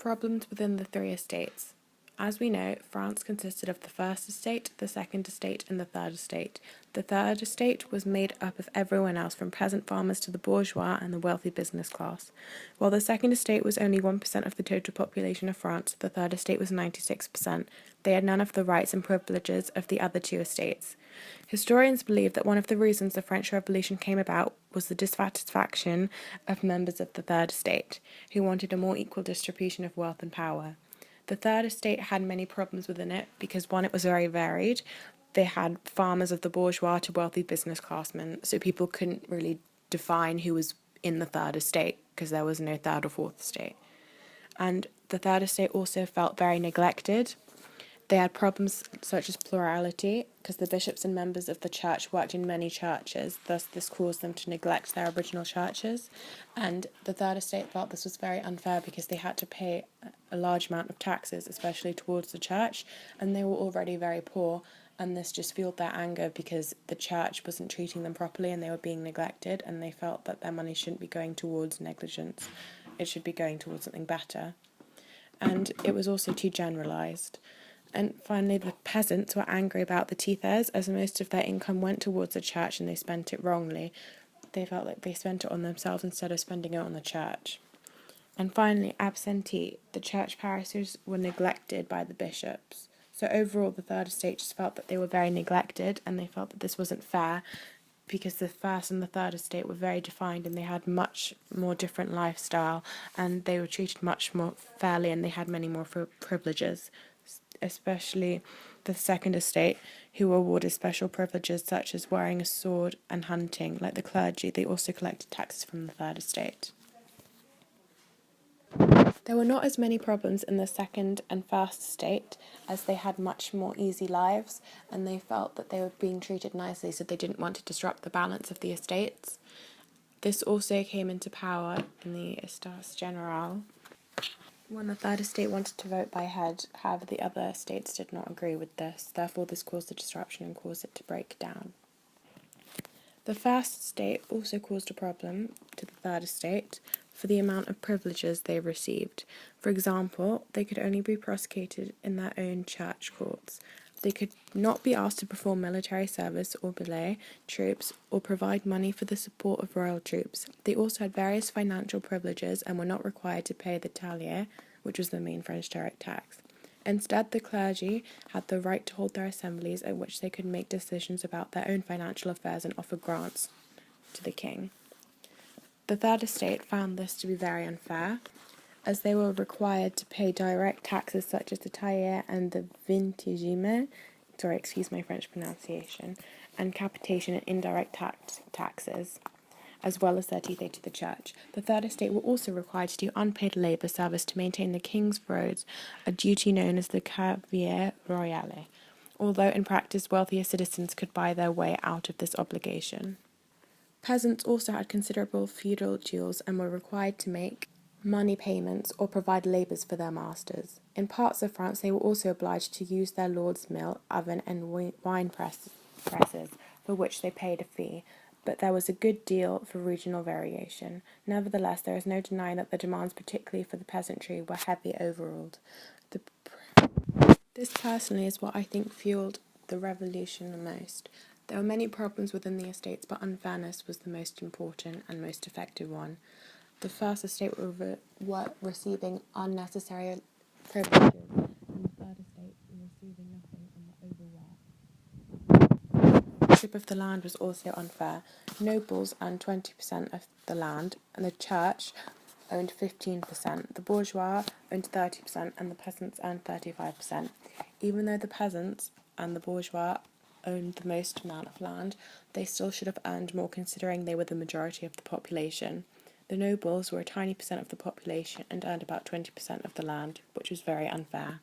Problems within the three estates. As we know, France consisted of the first estate, the second estate, and the third estate. The third estate was made up of everyone else, from peasant farmers to the bourgeois and the wealthy business class. While the second estate was only 1% of the total population of France, the third estate was 96%. They had none of the rights and privileges of the other two estates. Historians believe that one of the reasons the French Revolution came about was the dissatisfaction of members of the third estate, who wanted a more equal distribution of wealth and power. The third estate had many problems within it because, one, it was very varied. They had farmers of the bourgeois to wealthy business classmen, so people couldn't really define who was in the third estate because there was no third or fourth estate. And the third estate also felt very neglected. They had problems such as plurality, because the bishops and members of the church worked in many churches, thus this caused them to neglect their original churches. And the third estate felt this was very unfair because they had to pay a large amount of taxes, especially towards the church, and they were already very poor, and this just fueled their anger because the church wasn't treating them properly and they were being neglected, and they felt that their money shouldn't be going towards negligence. It should be going towards something better. And it was also too generalised. And finally, the peasants were angry about the tithers, as most of their income went towards the church and they spent it wrongly. They felt like they spent it on themselves instead of spending it on the church. And finally, absentee. The church parishes were neglected by the bishops. So overall, the third estate just felt that they were very neglected, and they felt that this wasn't fair because the first and the third estate were very defined and they had much more different lifestyle, and they were treated much more fairly and they had many more privileges, especially the second estate, who were awarded special privileges such as wearing a sword and hunting. Like the clergy, they also collected taxes from the third estate. There were not as many problems in the second and first estate, as they had much more easy lives, and they felt that they were being treated nicely, so they didn't want to disrupt the balance of the estates. This also came into power in the Estates Generales, when the third estate wanted to vote by head. However, the other estates did not agree with this. Therefore, this caused a disruption and caused it to break down. The first estate also caused a problem to the third estate for the amount of privileges they received. For example, they could only be prosecuted in their own church courts. They could not be asked to perform military service or belay troops or provide money for the support of royal troops. They also had various financial privileges and were not required to pay the tallier, which was the main French direct tax. Instead, the clergy had the right to hold their assemblies at which they could make decisions about their own financial affairs and offer grants to the king. The third estate found this to be very unfair, as they were required to pay direct taxes such as the tallier and the vingtième, excuse my French pronunciation, and capitation and indirect taxes, as well as their tithe to the church. The third estate were also required to do unpaid labour service to maintain the king's roads, a duty known as the carrière royale, although in practice wealthier citizens could buy their way out of this obligation. Peasants also had considerable feudal dues and were required to make money payments or provide labours for their masters. In parts of France, they were also obliged to use their lord's mill, oven and wine presses, for which they paid a fee, but there was a good deal for regional variation. Nevertheless, there is no denying that the demands, particularly for the peasantry, were heavy overall. This personally is what I think fueled the revolution the most. There were many problems within the estates, but unfairness was the most important and most effective one. The first estate were receiving unnecessary privileges, and the third estate were receiving nothing and were overworked. The ownership of the land was also unfair. Nobles earned 20% of the land, and the church owned 15%. The bourgeois owned 30%, and the peasants earned 35%. Even though the peasants and the bourgeois owned the most amount of land, they still should have earned more considering they were the majority of the population. The nobles were a tiny percent of the population and earned about 20% of the land, which was very unfair.